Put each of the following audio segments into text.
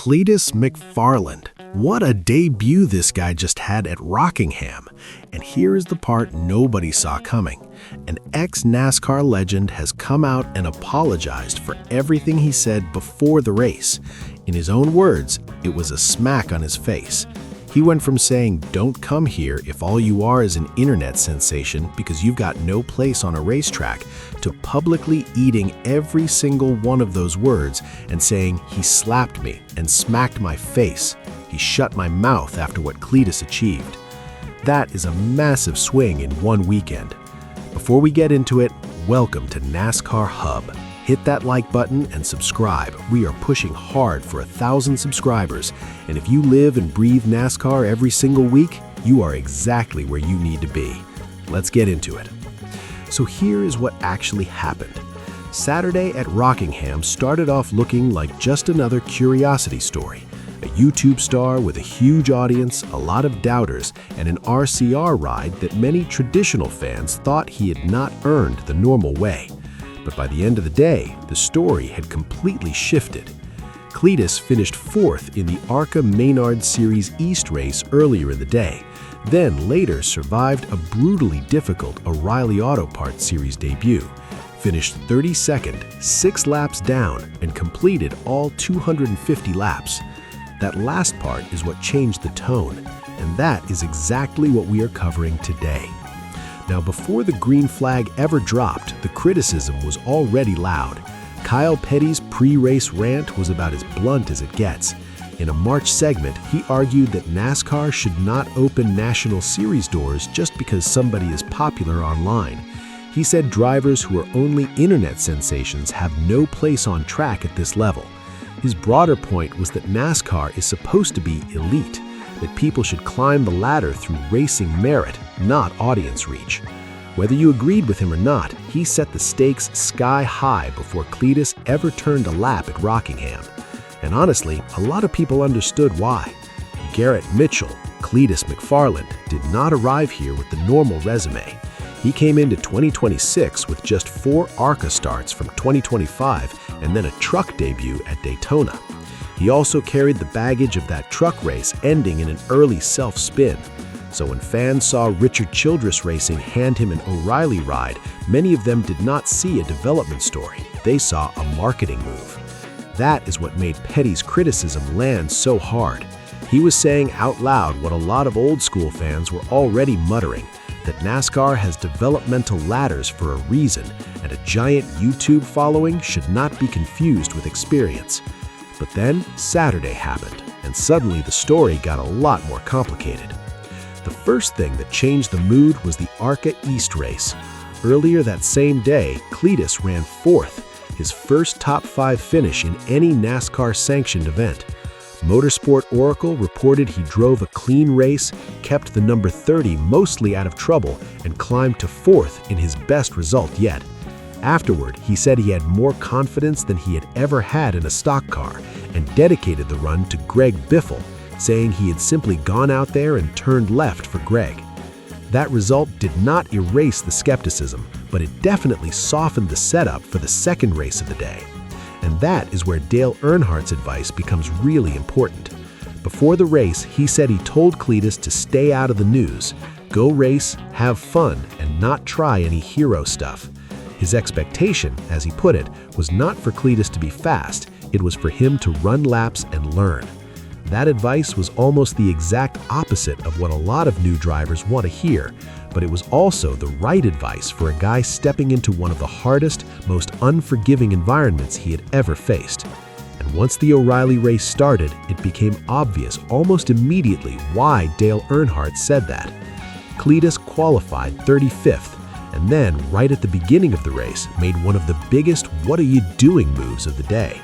Cletus McFarland. What a debut this guy just had at Rockingham. And here is the part nobody saw coming. An ex-NASCAR legend has come out and apologized for everything he said before the race. In his own words, it was a smack on his face. He went from saying, "Don't come here if all you are is an internet sensation because you've got no place on a racetrack," to publicly eating every single one of those words and saying, "He slapped me and smacked my face. He shut my mouth after what Cletus achieved." That is a massive swing in one weekend. Before we get into it, welcome to NASCAR Hub. Hit that like button and subscribe. We are pushing hard for 1,000 subscribers. And if you live and breathe NASCAR every single week, you are exactly where you need to be. Let's get into it. So here is what actually happened. Saturday at Rockingham started off looking like just another curiosity story. A YouTube star with a huge audience, a lot of doubters, and an RCR ride that many traditional fans thought he had not earned the normal way. But by the end of the day, the story had completely shifted. Cletus finished fourth in the ARCA Maynard Series East race earlier in the day, then later survived a brutally difficult O'Reilly Auto Parts Series debut, finished 32nd, 6 laps down, and completed all 250 laps. That last part is what changed the tone, and that is exactly what we are covering today. Now, before the green flag ever dropped, the criticism was already loud. Kyle Petty's pre-race rant was about as blunt as it gets. In a March segment, he argued that NASCAR should not open National Series doors just because somebody is popular online. He said drivers who are only internet sensations have no place on track at this level. His broader point was that NASCAR is supposed to be elite, that people should climb the ladder through racing merit, not audience reach. Whether you agreed with him or not, he set the stakes sky high before Cletus ever turned a lap at Rockingham. And honestly, a lot of people understood why. Garrett Mitchell, Cletus McFarland, did not arrive here with the normal resume. He came into 2026 with just 4 ARCA starts from 2025 and then a truck debut at Daytona. He also carried the baggage of that truck race ending in an early self-spin. So when fans saw Richard Childress Racing hand him an O'Reilly ride, many of them did not see a development story. They saw a marketing move. That is what made Petty's criticism land so hard. He was saying out loud what a lot of old school fans were already muttering, that NASCAR has developmental ladders for a reason, and a giant YouTube following should not be confused with experience. But then Saturday happened, and suddenly the story got a lot more complicated. The first thing that changed the mood was the ARCA East race. Earlier that same day, Cletus ran 4th, his first top 5 finish in any NASCAR-sanctioned event. Motorsport Oracle reported he drove a clean race, kept the number 30 mostly out of trouble, and climbed to 4th in his best result yet. Afterward, he said he had more confidence than he had ever had in a stock car and dedicated the run to Greg Biffle, saying he had simply gone out there and turned left for Greg. That result did not erase the skepticism, but it definitely softened the setup for the second race of the day. And that is where Dale Earnhardt's advice becomes really important. Before the race, he said he told Cletus to stay out of the news, go race, have fun, and not try any hero stuff. His expectation, as he put it, was not for Cletus to be fast, it was for him to run laps and learn. That advice was almost the exact opposite of what a lot of new drivers want to hear, but it was also the right advice for a guy stepping into one of the hardest, most unforgiving environments he had ever faced. And once the O'Reilly race started, it became obvious almost immediately why Dale Earnhardt said that. Cletus qualified 35th, and then, right at the beginning of the race, made one of the biggest "what are you doing" moves of the day.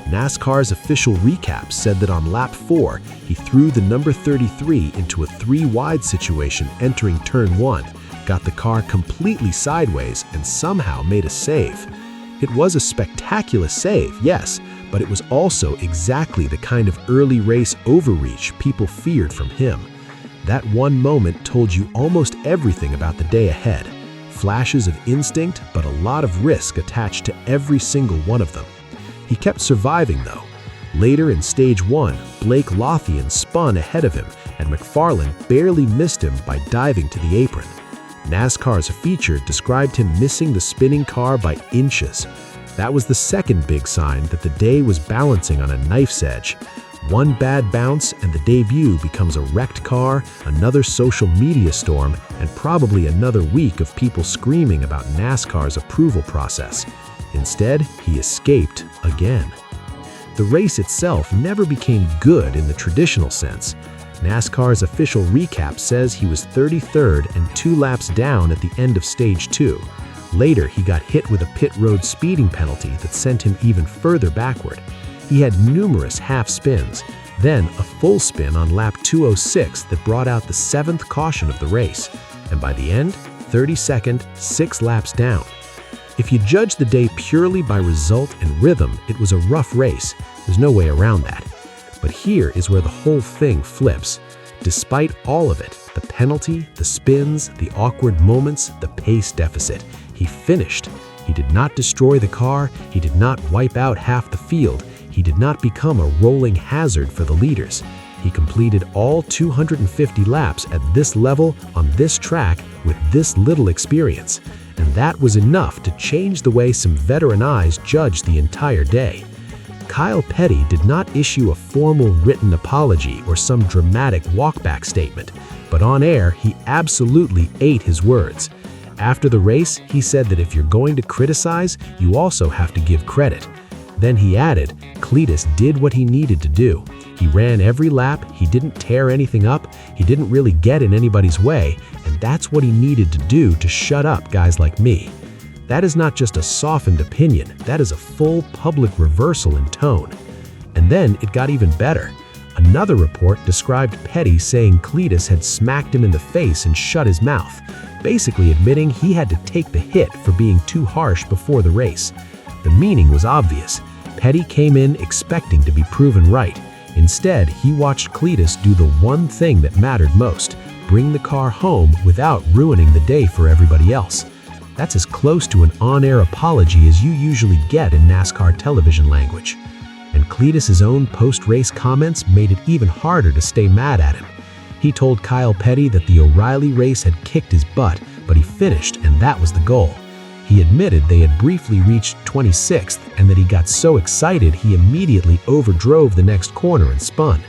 NASCAR's official recap said that on lap 4, he threw the number 33 into a 3-wide situation entering turn 1, got the car completely sideways, and somehow made a save. It was a spectacular save, yes, but it was also exactly the kind of early race overreach people feared from him. That one moment told you almost everything about the day ahead. Flashes of instinct, but a lot of risk attached to every single one of them. He kept surviving though. Later in Stage 1, Blake Lothian spun ahead of him, and McFarland barely missed him by diving to the apron. NASCAR's feature described him missing the spinning car by inches. That was the second big sign that the day was balancing on a knife's edge. One bad bounce and the debut becomes a wrecked car, another social media storm, and probably another week of people screaming about NASCAR's approval process. Instead, he escaped again. The race itself never became good in the traditional sense. NASCAR's official recap says he was 33rd and 2 laps down at the end of Stage 2. Later, he got hit with a pit road speeding penalty that sent him even further backward. He had numerous half spins, then a full spin on lap 206 that brought out the 7th caution of the race, and by the end, 32nd, 6 laps down. If you judge the day purely by result and rhythm, it was a rough race. There's no way around that. But here is where the whole thing flips. Despite all of it, the penalty, the spins, the awkward moments, the pace deficit, he finished. He did not destroy the car, he did not wipe out half the field, he did not become a rolling hazard for the leaders. He completed all 250 laps at this level on this track with this little experience. And that was enough to change the way some veteran eyes judged the entire day. Kyle Petty did not issue a formal written apology or some dramatic walkback statement, but on air he absolutely ate his words. After the race, he said that if you're going to criticize, you also have to give credit. Then he added, Cletus did what he needed to do. He ran every lap, he didn't tear anything up, he didn't really get in anybody's way, and that's what he needed to do to shut up guys like me. That is not just a softened opinion, that is a full public reversal in tone. And then it got even better. Another report described Petty saying Cletus had smacked him in the face and shut his mouth, basically admitting he had to take the hit for being too harsh before the race. The meaning was obvious. Petty came in expecting to be proven right. Instead, he watched Cletus do the one thing that mattered most, bring the car home without ruining the day for everybody else. That's as close to an on-air apology as you usually get in NASCAR television language. And Cletus's own post-race comments made it even harder to stay mad at him. He told Kyle Petty that the O'Reilly race had kicked his butt, but he finished and that was the goal. He admitted they had briefly reached 26th and that he got so excited he immediately overdrove the next corner and spun.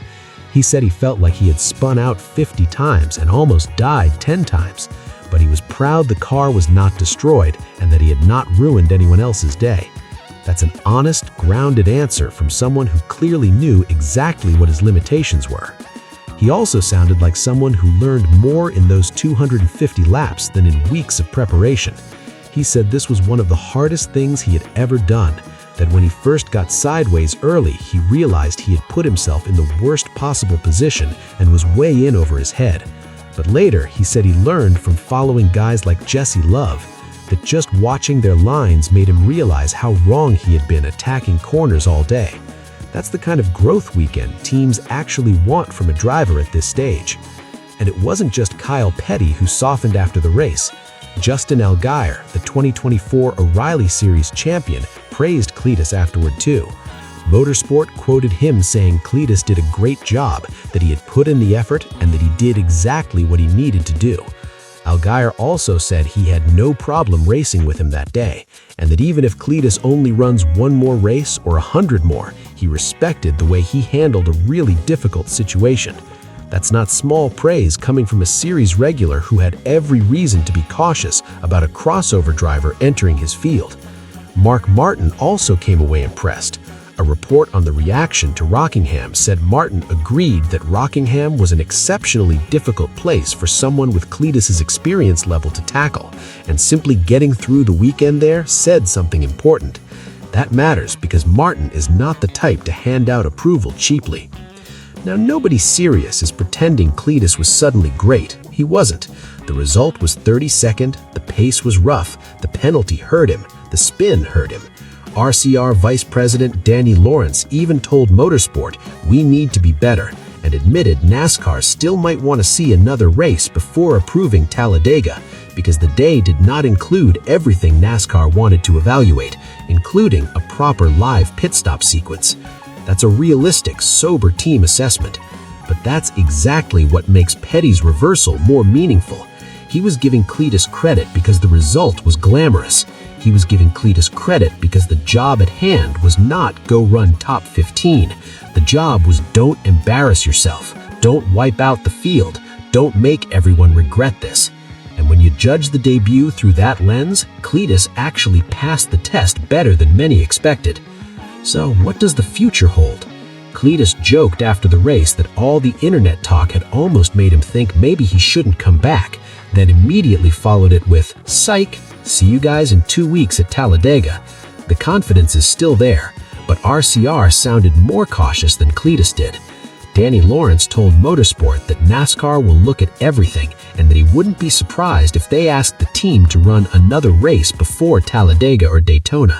He said he felt like he had spun out 50 times and almost died 10 times, but he was proud the car was not destroyed and that he had not ruined anyone else's day. That's an honest, grounded answer from someone who clearly knew exactly what his limitations were. He also sounded like someone who learned more in those 250 laps than in weeks of preparation. He said this was one of the hardest things he had ever done, that when he first got sideways early, he realized he had put himself in the worst possible position and was way in over his head. But later, he said he learned from following guys like Jesse Love, that just watching their lines made him realize how wrong he had been attacking corners all day. That's the kind of growth weekend teams actually want from a driver at this stage. And it wasn't just Kyle Petty who softened after the race. Justin Algyre, the 2024 O'Reilly Series champion, praised Cletus afterward too. Motorsport quoted him saying Cletus did a great job, that he had put in the effort and that he did exactly what he needed to do. Algyre also said he had no problem racing with him that day, and that even if Cletus only runs one more race or 100 more, he respected the way he handled a really difficult situation. That's not small praise coming from a series regular who had every reason to be cautious about a crossover driver entering his field. Mark Martin also came away impressed. A report on the reaction to Rockingham said Martin agreed that Rockingham was an exceptionally difficult place for someone with Cletus's experience level to tackle, and simply getting through the weekend there said something important. That matters because Martin is not the type to hand out approval cheaply. Now, nobody serious is pretending Cletus was suddenly great. He wasn't. The result was 32nd, the pace was rough, the penalty hurt him, the spin hurt him. RCR Vice President Danny Lawrence even told Motorsport, "We need to be better," and admitted NASCAR still might want to see another race before approving Talladega, because the day did not include everything NASCAR wanted to evaluate, including a proper live pit stop sequence. That's a realistic, sober team assessment. But that's exactly what makes Petty's reversal more meaningful. He was giving Cletus credit because the result was glamorous. He was giving Cletus credit because the job at hand was not go run top 15. The job was don't embarrass yourself, don't wipe out the field, don't make everyone regret this. And when you judge the debut through that lens, Cletus actually passed the test better than many expected. So what does the future hold? Cletus joked after the race that all the internet talk had almost made him think maybe he shouldn't come back, then immediately followed it with, "Psych, see you guys in 2 weeks at Talladega." The confidence is still there, but RCR sounded more cautious than Cletus did. Danny Lawrence told Motorsport that NASCAR will look at everything and that he wouldn't be surprised if they asked the team to run another race before Talladega or Daytona.